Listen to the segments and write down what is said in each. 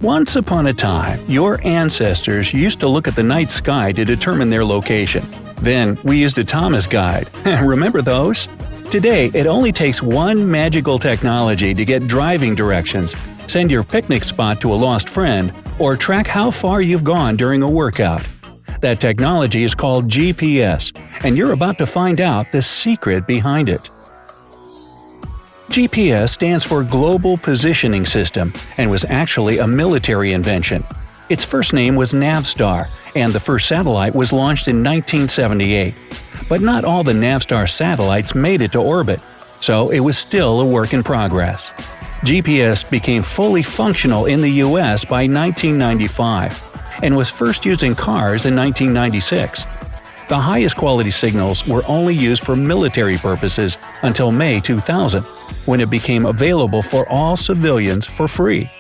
Once upon a time, your ancestors used to look at the night sky to determine their location. Then, we used a Thomas guide. Remember those? Today, it only takes one magical technology to get driving directions, send your picnic spot to a lost friend, or track how far you've gone during a workout. That technology is called GPS, and you're about to find out the secret behind it. GPS stands for Global Positioning System and was actually a military invention. Its first name was Navstar, and the first satellite was launched in 1978. But not all the Navstar satellites made it to orbit, so it was still a work in progress. GPS became fully functional in the US by 1995 and was first used in cars in 1996. The highest quality signals were only used for military purposes until May 2000, when it became available for all civilians for free.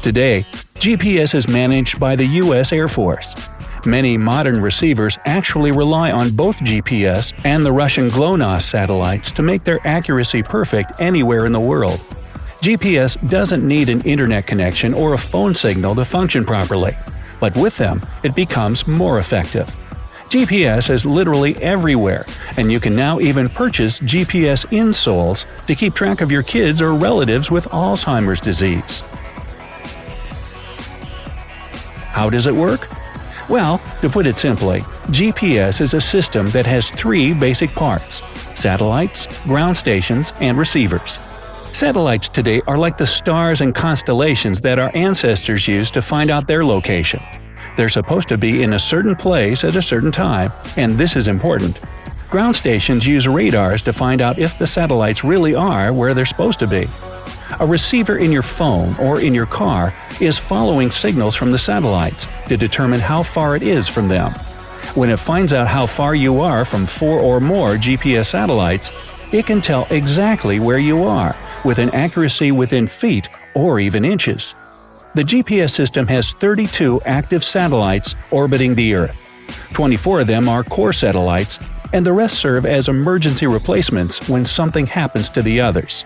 Today, GPS is managed by the US Air Force. Many modern receivers actually rely on both GPS and the Russian GLONASS satellites to make their accuracy perfect anywhere in the world. GPS doesn't need an internet connection or a phone signal to function properly, but with them, it becomes more effective. GPS is literally everywhere, and you can now even purchase GPS insoles to keep track of your kids or relatives with Alzheimer's disease. How does it work? Well, to put it simply, GPS is a system that has three basic parts: satellites, ground stations, and receivers. Satellites today are like the stars and constellations that our ancestors used to find out their location. They're supposed to be in a certain place at a certain time, and this is important. Ground stations use radars to find out if the satellites really are where they're supposed to be. A receiver in your phone or in your car is following signals from the satellites to determine how far it is from them. When it finds out how far you are from 4 or more GPS satellites, it can tell exactly where you are, with an accuracy within feet or even inches. The GPS system has 32 active satellites orbiting the Earth. 24 of them are core satellites, and the rest serve as emergency replacements when something happens to the others.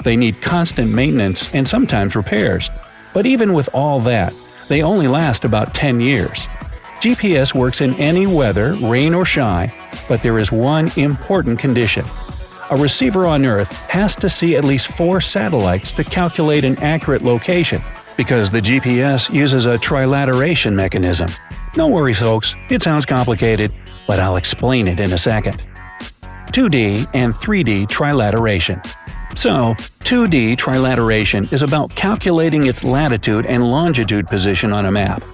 They need constant maintenance and sometimes repairs, but even with all that, they only last about 10 years. GPS works in any weather, rain or shine, but there is one important condition. A receiver on Earth has to see at least 4 satellites to calculate an accurate location, because the GPS uses a trilateration mechanism. Don't worry folks, it sounds complicated, but I'll explain it in a second. 2D and 3D trilateration. So, 2D trilateration is about calculating its latitude and longitude position on a map.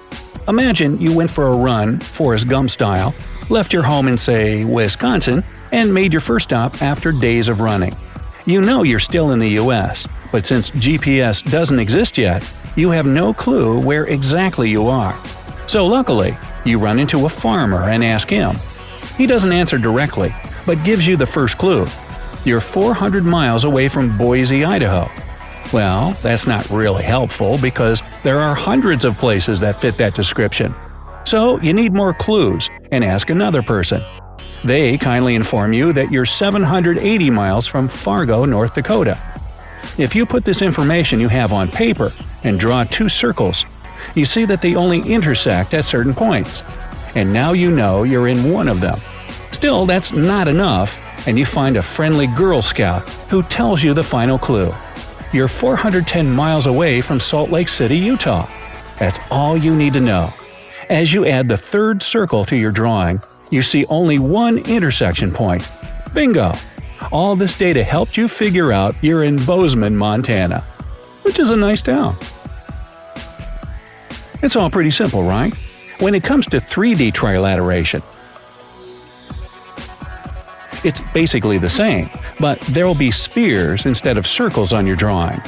Imagine you went for a run, Forrest Gump style, left your home in, say, Wisconsin, and made your first stop after days of running. You know you're still in the US, but since GPS doesn't exist yet, you have no clue where exactly you are. So luckily, you run into a farmer and ask him. He doesn't answer directly, but gives you the first clue. You're 400 miles away from Boise, Idaho. Well, that's not really helpful because there are hundreds of places that fit that description. So you need more clues and ask another person. They kindly inform you that you're 780 miles from Fargo, North Dakota. If you put this information you have on paper and draw 2 circles, you see that they only intersect at certain points. And now you know you're in one of them. Still, that's not enough, and you find a friendly Girl Scout who tells you the final clue. You're 410 miles away from Salt Lake City, Utah. That's all you need to know. As you add the 3rd circle to your drawing, you see only one intersection point. Bingo! All this data helped you figure out you're in Bozeman, Montana, which is a nice town. It's all pretty simple, right? When it comes to 3D trilateration, it's basically the same, but there'll be spheres instead of circles on your drawing.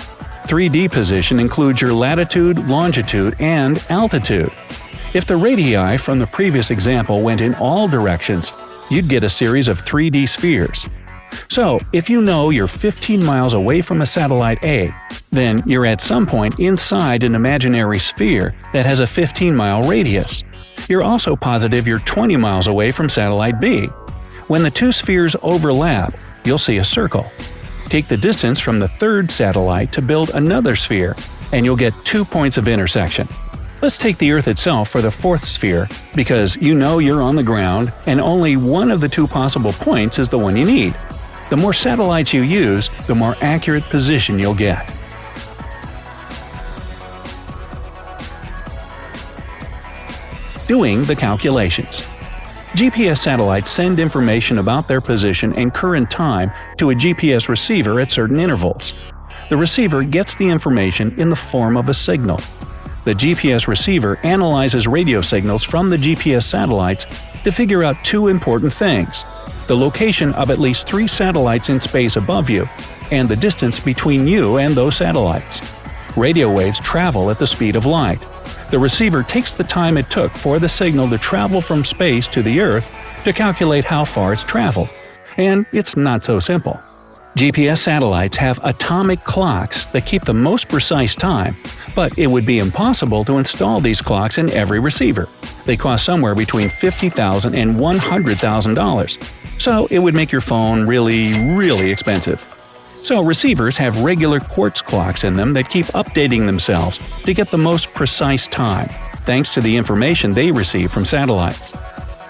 3D position includes your latitude, longitude, and altitude. If the radii from the previous example went in all directions, you'd get a series of 3D spheres. So, if you know you're 15 miles away from a satellite A, then you're at some point inside an imaginary sphere that has a 15-mile radius. You're also positive you're 20 miles away from satellite B. When the 2 spheres overlap, you'll see a circle. Take the distance from the 3rd satellite to build another sphere, and you'll get 2 points of intersection. Let's take the Earth itself for the fourth sphere, because you know you're on the ground and only one of the 2 possible points is the one you need. The more satellites you use, the more accurate position you'll get. Doing the calculations. GPS satellites send information about their position and current time to a GPS receiver at certain intervals. The receiver gets the information in the form of a signal. The GPS receiver analyzes radio signals from the GPS satellites to figure out 2 important things: the location of at least 3 satellites in space above you, and the distance between you and those satellites. Radio waves travel at the speed of light. The receiver takes the time it took for the signal to travel from space to the Earth to calculate how far it's traveled. And it's not so simple. GPS satellites have atomic clocks that keep the most precise time, but it would be impossible to install these clocks in every receiver. They cost somewhere between $50,000 and $100,000, so it would make your phone really expensive. So receivers have regular quartz clocks in them that keep updating themselves to get the most precise time, thanks to the information they receive from satellites.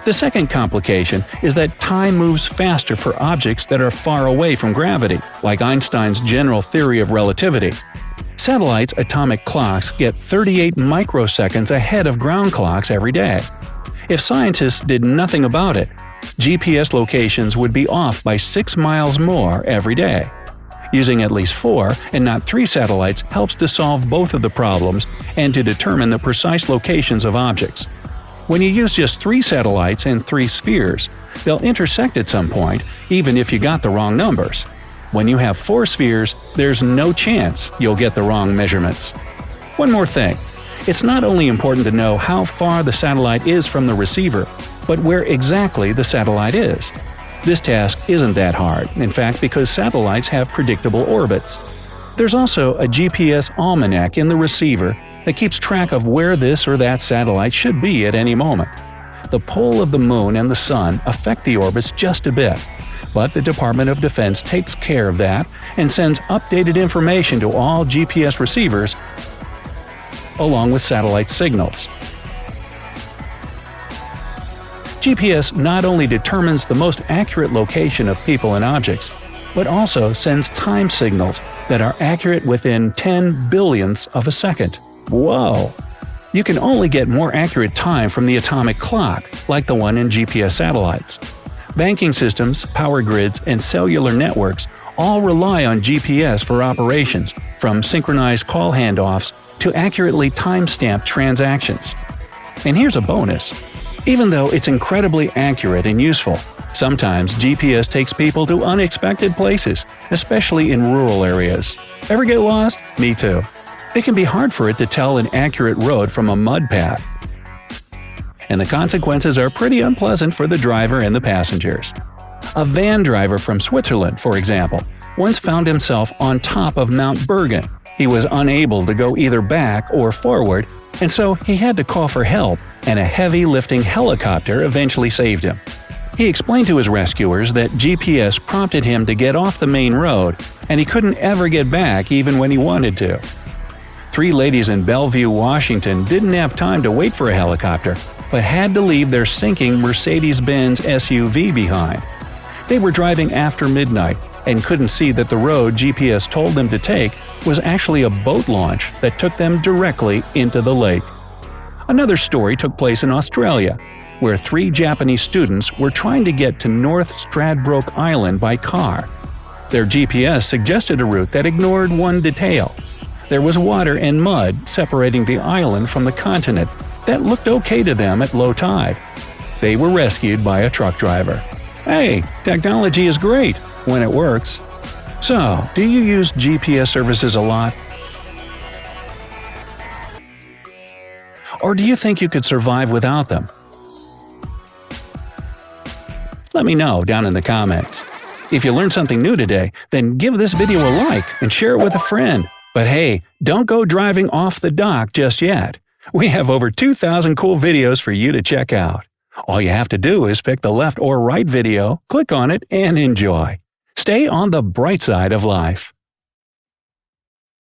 The second complication is that time moves faster for objects that are far away from gravity, like Einstein's general theory of relativity. Satellites' atomic clocks get 38 microseconds ahead of ground clocks every day. If scientists did nothing about it, GPS locations would be off by 6 miles more every day. Using at least 4 and not 3 satellites helps to solve both of the problems and to determine the precise locations of objects. When you use just 3 satellites and 3 spheres, they'll intersect at some point, even if you got the wrong numbers. When you have 4 spheres, there's no chance you'll get the wrong measurements. One more thing. It's not only important to know how far the satellite is from the receiver, but where exactly the satellite is. This task isn't that hard, in fact, because satellites have predictable orbits. There's also a GPS almanac in the receiver that keeps track of where this or that satellite should be at any moment. The pull of the Moon and the Sun affect the orbits just a bit, but the Department of Defense takes care of that and sends updated information to all GPS receivers along with satellite signals. GPS not only determines the most accurate location of people and objects, but also sends time signals that are accurate within 10 billionths of a second. Whoa! You can only get more accurate time from the atomic clock, like the one in GPS satellites. Banking systems, power grids, and cellular networks all rely on GPS for operations, from synchronized call handoffs to accurately time-stamped transactions. And here's a bonus. Even though it's incredibly accurate and useful, sometimes GPS takes people to unexpected places, especially in rural areas. Ever get lost? Me too. It can be hard for it to tell an accurate road from a mud path. And the consequences are pretty unpleasant for the driver and the passengers. A van driver from Switzerland, for example, once found himself on top of Mount Bergen. He was unable to go either back or forward, and so he had to call for help, and a heavy-lifting helicopter eventually saved him. He explained to his rescuers that GPS prompted him to get off the main road, and he couldn't ever get back even when he wanted to. 3 ladies in Bellevue, Washington didn't have time to wait for a helicopter, but had to leave their sinking Mercedes-Benz SUV behind. They were driving after midnight and couldn't see that the road GPS told them to take was actually a boat launch that took them directly into the lake. Another story took place in Australia, where 3 Japanese students were trying to get to North Stradbroke Island by car. Their GPS suggested a route that ignored one detail. There was water and mud separating the island from the continent that looked okay to them at low tide. They were rescued by a truck driver. Hey, technology is great when it works. So, do you use GPS services a lot? Or do you think you could survive without them? Let me know down in the comments. If you learned something new today, then give this video a like and share it with a friend. But hey, don't go driving off the dock just yet. We have over 2,000 cool videos for you to check out. All you have to do is pick the left or right video, click on it, and enjoy. Stay on the bright side of life.